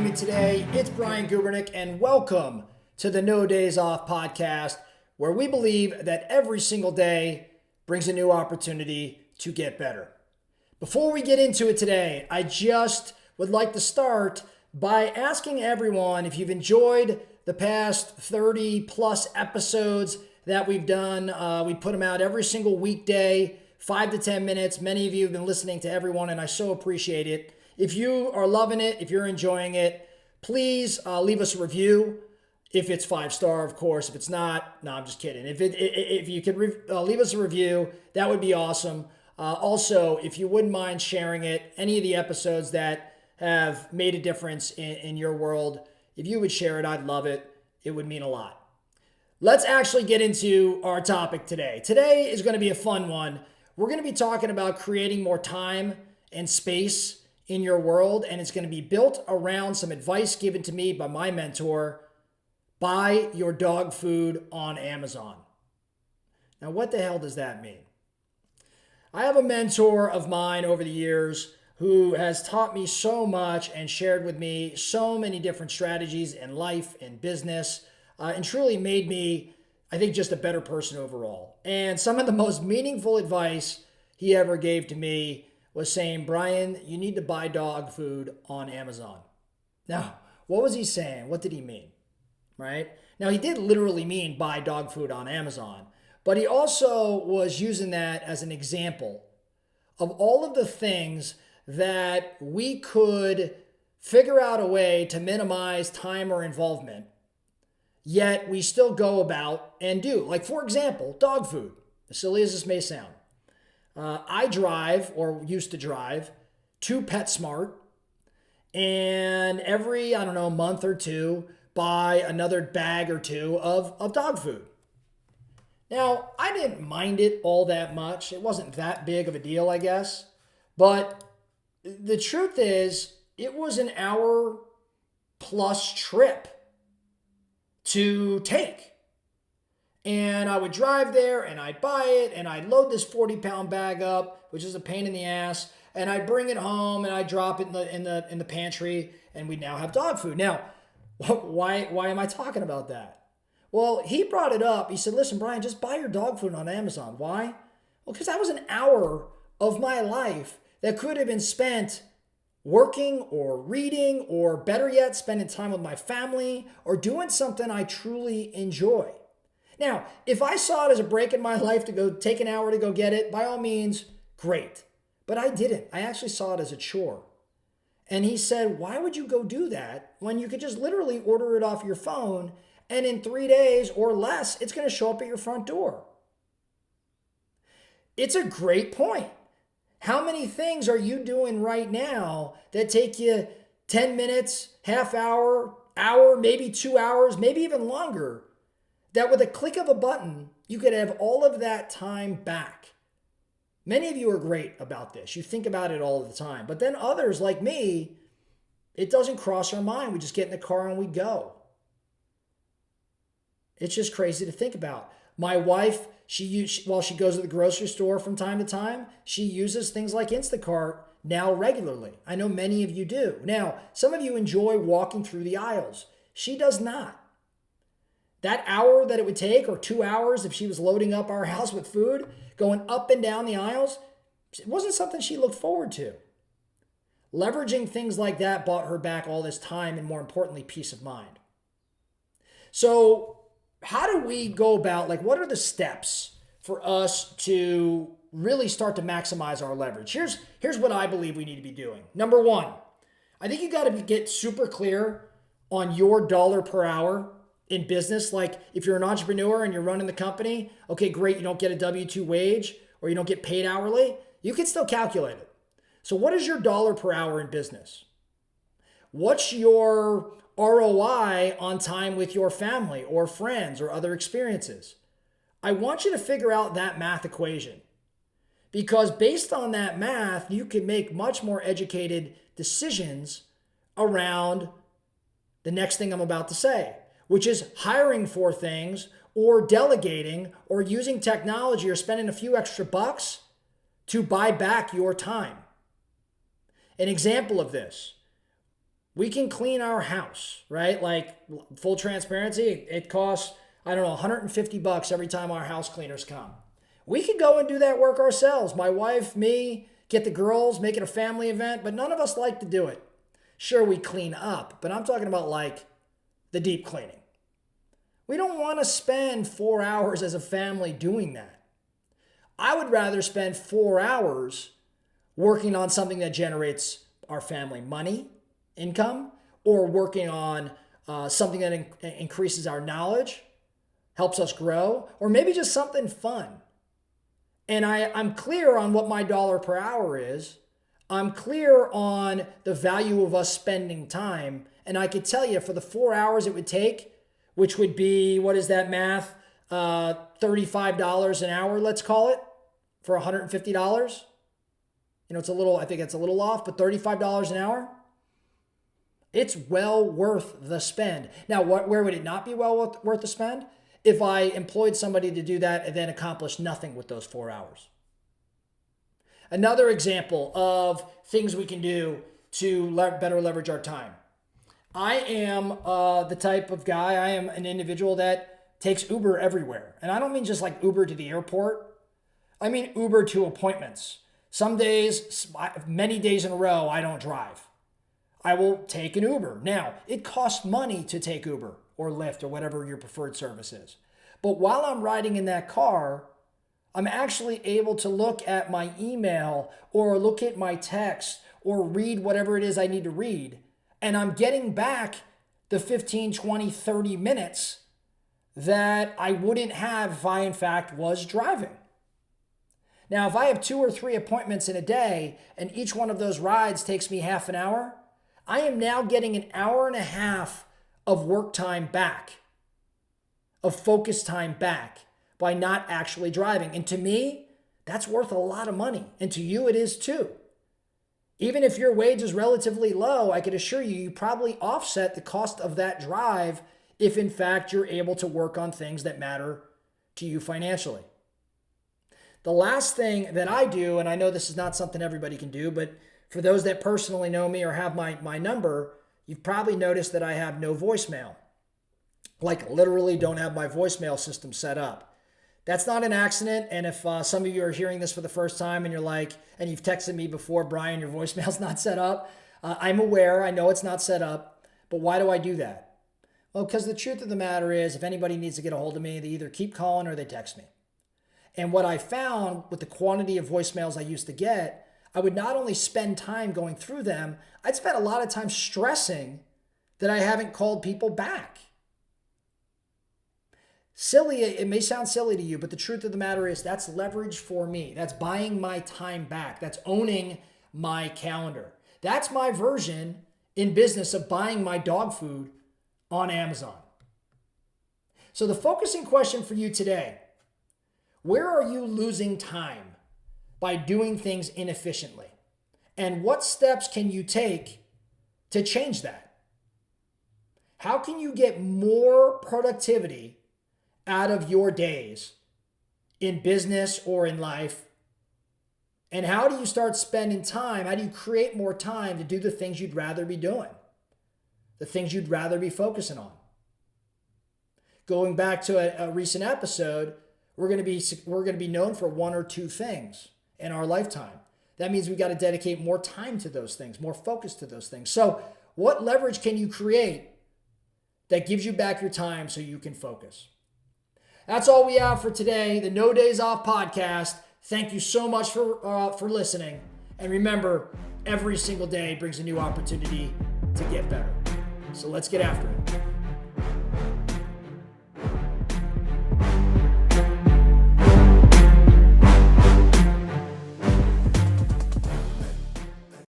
joining me today. It's Brian Gubernick, and welcome to the No Days Off podcast, where we believe that every single day brings a new opportunity to get better. Before we get into it today, I just would like to start by asking everyone if you've enjoyed the past 30 plus episodes that we've done. We put them out every single weekday, 5 to 10 minutes. Many of you have been listening to everyone, and I so appreciate it. If you are loving it, if you're enjoying it, please leave us a review. If it's 5-star, of course. If it's not, no, I'm just kidding. If you could leave us a review, that would be awesome. Also, if you wouldn't mind sharing it, any of the episodes that have made a difference in your world, if you would share it, I'd love it. It would mean a lot. Let's actually get into our topic today. Today is going to be a fun one. We're going to be talking about creating more time and space in your world, and it's going to be built around some advice given to me by my mentor: buy your dog food on Amazon. Now, what the hell does that mean? I have a mentor of mine over the years who has taught me so much and shared with me so many different strategies in life and business, and truly made me, I think, just a better person overall. And some of the most meaningful advice he ever gave to me was saying, Brian, you need to buy dog food on Amazon. Now, what was he saying? What did he mean? Right? Now, he did literally mean buy dog food on Amazon, but he also was using that as an example of all of the things that we could figure out a way to minimize time or involvement, yet we still go about and do. Like, for example, dog food. As silly as this may sound. I drive, or used to drive, to PetSmart, and every, month or two, buy another bag or two of dog food. Now, I didn't mind it all that much. It wasn't that big of a deal, I guess. But the truth is, it was an hour plus trip to take. And I would drive there and I'd buy it and I'd load this 40-pound bag up, which is a pain in the ass, and I'd bring it home and I'd drop it in the pantry, and we'd now have dog food. Now, why am I talking about that? Well, he brought it up. He said, listen, Brian, just buy your dog food on Amazon. Why? Well, because that was an hour of my life that could have been spent working or reading, or better yet, spending time with my family or doing something I truly enjoy. Now, if I saw it as a break in my life to go take an hour to go get it, by all means, great. But I didn't. I actually saw it as a chore. And he said, why would you go do that when you could just literally order it off your phone, and in 3 days or less, it's going to show up at your front door? It's a great point. How many things are you doing right now that take you 10 minutes, half hour, maybe 2 hours, maybe even longer, that with a click of a button, you could have all of that time back? Many of you are great about this. You think about it all the time. But then others, like me, it doesn't cross our mind. We just get in the car and we go. It's just crazy to think about. My wife, while she goes to the grocery store from time to time, she uses things like Instacart now regularly. I know many of you do. Now, some of you enjoy walking through the aisles. She does not. That hour that it would take, or 2 hours if she was loading up our house with food, going up and down the aisles, it wasn't something she looked forward to. Leveraging things like that bought her back all this time and, more importantly, peace of mind. So how do we go about, what are the steps for us to really start to maximize our leverage? Here's what I believe we need to be doing. Number one, I think you got to get super clear on your dollar per hour in business. Like, if you're an entrepreneur and you're running the company, okay, great, you don't get a W-2 wage or you don't get paid hourly, you can still calculate it. So what is your dollar per hour in business? What's your ROI on time with your family or friends or other experiences? I want you to figure out that math equation, because based on that math, you can make much more educated decisions around the next thing I'm about to say, which is hiring for things or delegating or using technology or spending a few extra bucks to buy back your time. An example of this: We can clean our house, right? Like, full transparency, it costs, I don't know, $150 every time our house cleaners come. We could go and do that work ourselves. My wife, me, get the girls, make it a family event, but none of us like to do it. Sure, we clean up, but I'm talking about like the deep cleaning. We don't want to spend 4 hours as a family doing that. I would rather spend 4 hours working on something that generates our family money, income, or working on something that increases our knowledge, helps us grow, or maybe just something fun. And I'm clear on what my dollar per hour is. I'm clear on the value of us spending time. And I could tell you for the 4 hours it would take, which would be, what is that math? $35 an hour, let's call it, for $150. It's a little, I think it's a little off, but $35 an hour, it's well worth the spend. Now, where would it not be well worth the spend? If I employed somebody to do that and then accomplished nothing with those 4 hours. Another example of things we can do to better leverage our time. I am the type of guy, I am an individual that takes Uber everywhere. And I don't mean just like Uber to the airport. I mean Uber to appointments. Some days, many days in a row, I don't drive. I will take an Uber. Now, it costs money to take Uber or Lyft or whatever your preferred service is. But while I'm riding in that car, I'm actually able to look at my email or look at my text or read whatever it is I need to read. And I'm getting back the 15, 20, 30 minutes that I wouldn't have if I, in fact, was driving. Now, if I have 2 or 3 appointments in a day and each one of those rides takes me half an hour, I am now getting an hour and a half of work time back, of focus time back by not actually driving. And to me, that's worth a lot of money. And to you, it is too. Even if your wage is relatively low, I can assure you, you probably offset the cost of that drive if in fact you're able to work on things that matter to you financially. The last thing that I do, and I know this is not something everybody can do, but for those that personally know me or have my number, you've probably noticed that I have no voicemail. Like literally don't have my voicemail system set up. That's not an accident. And if some of you are hearing this for the first time and you're like, and you've texted me before, Brian, your voicemail's not set up. I'm aware, I know it's not set up, but why do I do that? Well, because the truth of the matter is, if anybody needs to get a hold of me, they either keep calling or they text me. And what I found with the quantity of voicemails I used to get, I would not only spend time going through them, I'd spend a lot of time stressing that I haven't called people back. Silly, it may sound silly to you, but the truth of the matter is that's leverage for me. That's buying my time back. That's owning my calendar. That's my version in business of buying my dog food on Amazon. So the focusing question for you today, where are you losing time by doing things inefficiently? And what steps can you take to change that? How can you get more productivity out of your days in business or in life? And how do you start spending time? How do you create more time to do the things you'd rather be doing? The things you'd rather be focusing on? Going back to a recent episode, we're going to be known for 1 or 2 things in our lifetime. That means we got to dedicate more time to those things, more focus to those things. So what leverage can you create that gives you back your time so you can focus? That's all we have for today, the No Days Off podcast. Thank you so much for listening. And remember, every single day brings a new opportunity to get better. So let's get after it.